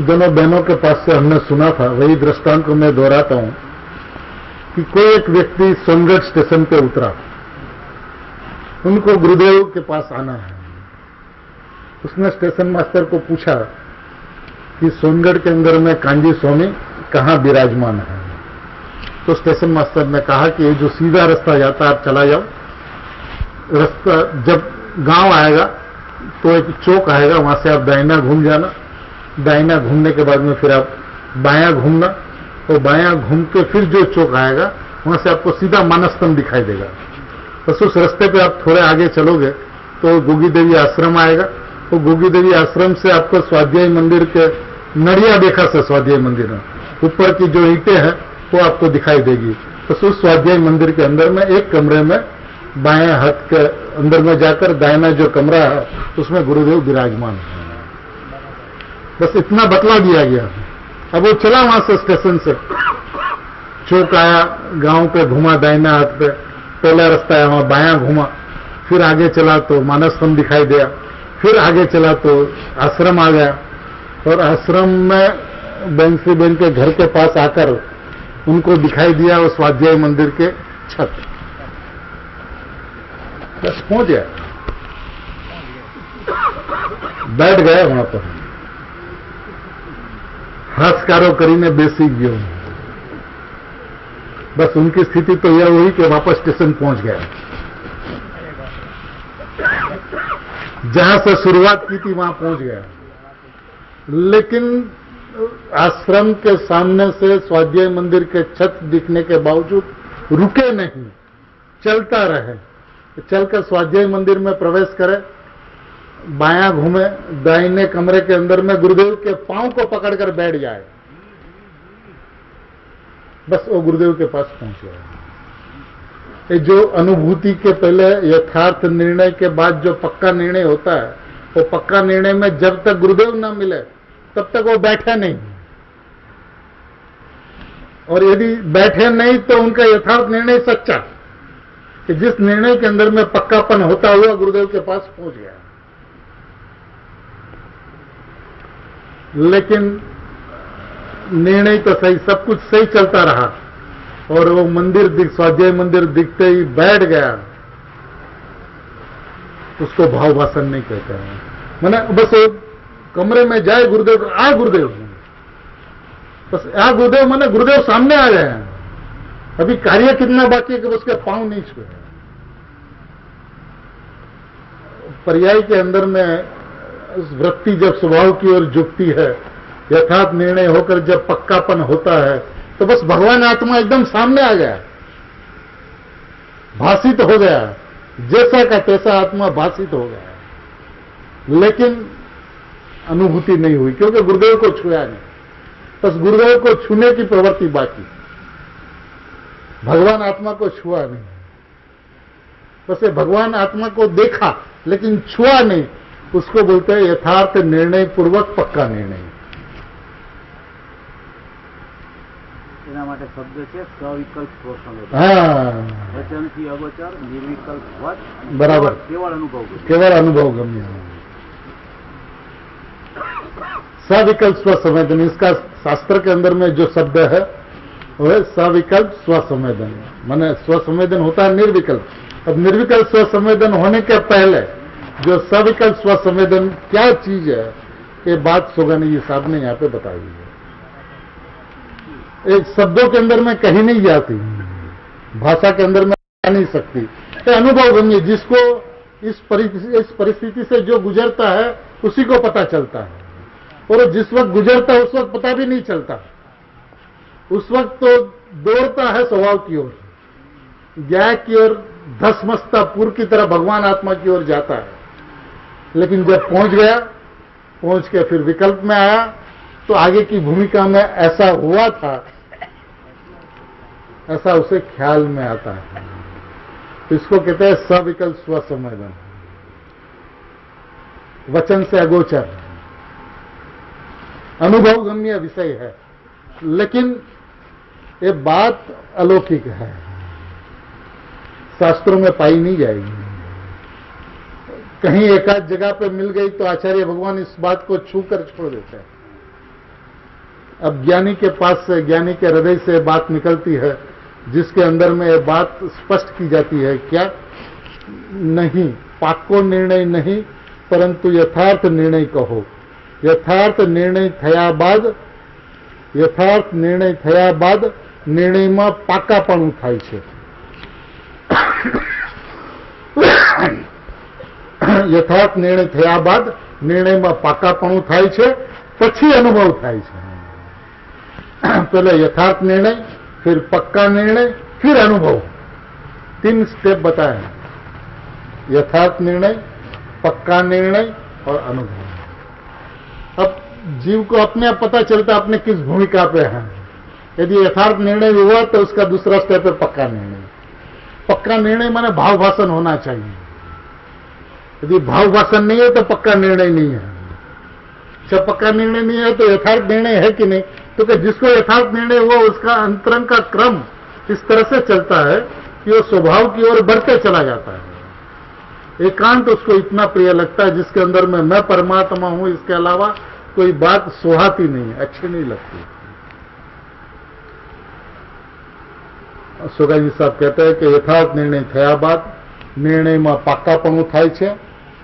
दोनों बहनों के पास से हमने सुना था, वही दृष्टांत को मैं दोहराता हूं कि कोई एक व्यक्ति सोनगढ़ स्टेशन पे उतरा, उनको गुरुदेव के पास आना है। उसने स्टेशन मास्टर को पूछा कि सोनगढ़ के अंदर में कांजी स्वामी कहां विराजमान है। तो स्टेशन मास्टर ने कहा कि ये जो सीधा रास्ता जाता है आप चला जाओ, रास्ता जब गांव आएगा तो एक चौक आएगा, वहां से आप दाहिना घूम जाना, दाहिना घूमने के बाद में फिर आप बायां घूमना, और बायां घूम के फिर जो चौक आएगा वहां से आपको सीधा मानस स्तंभ दिखाई देगा। बस उस रास्ते पे आप थोड़े आगे चलोगे तो गोगी देवी आश्रम आएगा। तो गोगी देवी आश्रम से आपको स्वाध्याय मंदिर के नड़िया देखा से स्वाध्याय मंदिर में ऊपर की जो ईंटें हैं वो आपको दिखाई देगी। तो उस स्वाध्याय मंदिर के अंदर में एक कमरे में बाएं हाथ के अंदर में जाकर दाहिना जो कमरा है उसमें गुरुदेव विराजमान है। बस इतना बतला दिया गया। अब वो चला वहां से स्टेशन से, चौक आया, गांव पे घुमा दाहिना हाथ पे, पहला रास्ता है वहां बायां घुमा, फिर आगे चला तो मानस स्तंभ दिखाई दिया, फिर आगे चला तो आश्रम आ गया, और आश्रम में बंसी बहन के घर के पास आकर उनको दिखाई दिया वो स्वाध्याय मंदिर के छत। बस पहुंच गया, बैठ गया वहां पर, हास्कारो करीने बेसी गयो। बस उनकी स्थिति तो यह हुई कि वापस स्टेशन पहुंच गया। जहां से शुरुआत की थी वहां पहुंच गया, लेकिन आश्रम के सामने से स्वाध्याय मंदिर के छत दिखने के बावजूद रुके नहीं, चलता रहे। चलकर स्वाध्याय मंदिर में प्रवेश करे, बायां घूमे, दाहिने कमरे के अंदर में गुरुदेव के पांव को पकड़कर बैठ जाए। बस वो गुरुदेव के पास पहुंच गया। ये जो अनुभूति के पहले यथार्थ निर्णय के बाद जो पक्का निर्णय होता है, वो पक्का निर्णय में जब तक गुरुदेव न मिले तब तक वो बैठे नहीं, और यदि बैठे नहीं तो उनका यथार्थ निर्णय सच्चा कि जिस निर्णय के अंदर में पक्कापन होता हुआ गुरुदेव के पास पहुंच गया। लेकिन निर्णय तो सही, सब कुछ सही चलता रहा, और वो मंदिर स्वाध्याय मंदिर दिखते ही बैठ गया। उसको भाव भाषण नहीं कहते हैं, मैंने बस कमरे में जाए गुरुदेव, आ गुरुदेव, बस आ गुरुदेव, मैंने गुरुदेव सामने आ गए हैं। अभी कार्य कितना बाकी है कि उसके पांव नहीं छुए। पर्याय के अंदर में वृत्ति जब स्वभाव की ओर झुकती है, यथार्थ निर्णय होकर जब पक्कापन होता है, तो बस भगवान आत्मा एकदम सामने आ गया, भाषित हो गया, जैसा का तैसा आत्मा भाषित हो गया। लेकिन अनुभूति नहीं हुई क्योंकि गुरुदेव को छुआ नहीं। बस गुरुदेव को छूने की प्रवृत्ति बाकी, भगवान आत्मा को छुआ नहीं। बस ये भगवान आत्मा को देखा लेकिन छुआ नहीं, उसको बोलते हैं यथार्थ निर्णय पूर्वक पक्का निर्णय। એના માટે શબ્દ છે સવિકલ્પ સ્વસંવેદન। हाँ, વચનથી અગોચર નિર્વિકલ્પ વચ, बराबर, કેવળ અનુભવ ગમ્ય। केवल अनुभव गम्य। सविकल्प स्वसंवेदन, इसका शास्त्र के अंदर में जो शब्द है वो है सविकल्प स्वसंवेदन। माने स्वसंवेदन होता है निर्विकल्प। अब निर्विकल्प स्वसंवेदन होने के पहले जो सविकल्प स्वसंवेदन क्या चीज है, ये बात सोगानी जी साहब ने यहाँ पे बताई है। एक शब्दों के अंदर में कहीं नहीं जाती, भाषा के अंदर में आ नहीं सकती। ये अनुभव गम्य, जिसको इस परिस्थिति से जो गुजरता है उसी को पता चलता है, और जिस वक्त गुजरता है उस वक्त पता भी नहीं चलता। उस वक्त तो दौड़ता है स्वभाव की ओर, ज्ञान की ओर, धसमसता पूर्व की तरह भगवान आत्मा की ओर जाता है। लेकिन जब पहुंच गया, पहुंच के फिर विकल्प में आया, तो आगे की भूमिका में ऐसा हुआ था, ऐसा उसे ख्याल में आता है। इसको कहते हैं सविकल्प स्वसंवेदन, वचन से अगोचर, अनुभवगम्य विषय है। लेकिन ये बात अलौकिक है, शास्त्रों में पाई नहीं जाएगी। कहीं एकाध जगह पे मिल गई तो आचार्य भगवान इस बात को छू कर छोड़ देते हैं। अब ज्ञानी के पास से, ज्ञानी के हृदय से बात निकलती है, जिसके अंदर में ये बात स्पष्ट की जाती है, क्या नहीं, पाको निर्णय नहीं, परंतु यथार्थ निर्णय कहो। यथार्थ निर्णय થયા બાદ, यथार्थ निर्णय થયા બાદ निर्णयમાં પાકાપણું થાય છે। यथार्थ निर्णय થયા બાદ निर्णयમાં પાકાપણું થાય છે, પછી અનુભવ થાય છે। पहले यथार्थ निर्णय, फिर पक्का निर्णय, फिर अनुभव, 3 स्टेप बताए। यथार्थ निर्णय, पक्का निर्णय और अनुभव। अब जीव को अपने आप पता चलता है अपने किस भूमिका पे है। यदि यथार्थ निर्णय हुआ तो उसका दूसरा स्टेप है पक्का निर्णय। पक्का निर्णय माने भाव भाषण होना चाहिए। यदि भाव भाषण नहीं है तो पक्का निर्णय नहीं है। जब पक्का निर्णय नहीं है तो यथार्थ निर्णय है कि नहीं, तो कि जिसको यथार्थ निर्णय हुआ उसका अंतरंग का क्रम इस तरह से चलता है कि वो स्वभाव की ओर बढ़ते चला जाता है। एकांत उसको इतना प्रिय लगता है जिसके अंदर में मैं परमात्मा हूं, इसके अलावा कोई बात सुहाती नहीं, अच्छी नहीं लगती। सोगाजी साहब कहते हैं कि यथार्थ निर्णय થયા બાદ निर्णयમાં પાક્કાપણું થાય છે,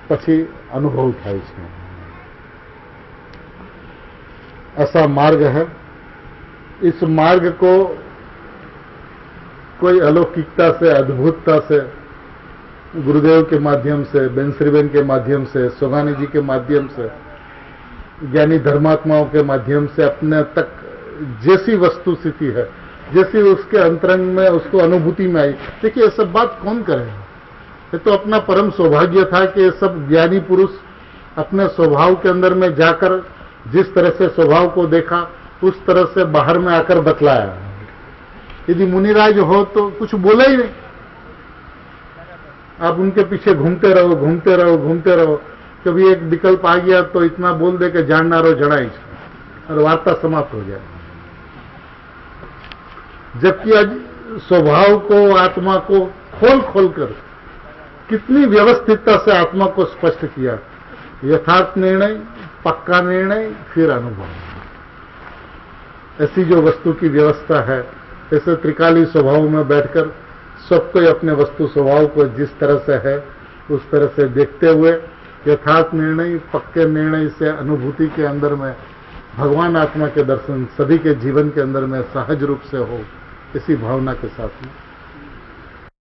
પછી અનુભવ થાય છે। ऐसा मार्ग है। इस मार्ग को कोई अलौकिकता से, अद्भुतता से, गुरुदेव के माध्यम से, बेनश्रीबेन के माध्यम से, सोगानी जी के माध्यम से, ज्ञानी धर्मात्माओं के माध्यम से अपने तक जैसी वस्तु स्थिति है, जैसी उसके अंतरंग में उसको अनुभूति में आई। देखिए, ये सब बात कौन करेगा? ये तो अपना परम सौभाग्य था कि ये सब ज्ञानी पुरुष अपने स्वभाव के अंदर में जाकर जिस तरह से स्वभाव को देखा उस तरह से बाहर में आकर बतलाया। यदि मुनिराज हो तो कुछ बोले ही नहीं, आप उनके पीछे घूमते रहो, घूमते रहो, घूमते रहो। कभी एक विकल्प आ गया तो इतना बोल दे कि जाननारो जणाई और वार्ता समाप्त हो जाए। जबकि आज स्वभाव को, आत्मा को खोल खोल कर कितनी व्यवस्थितता से आत्मा को स्पष्ट किया। यथार्थ निर्णय, पक्का निर्णय, फिर अनुभव। ऐसी जो वस्तु की व्यवस्था है, ऐसे त्रिकाली स्वभाव में बैठकर सबको अपने वस्तु स्वभाव को जिस तरह से है उस तरह से देखते हुए यथार्थ निर्णय, पक्के निर्णय से अनुभूति के अंदर में भगवान आत्मा के दर्शन सभी के जीवन के अंदर में सहज रूप से हो, इसी भावना के साथ में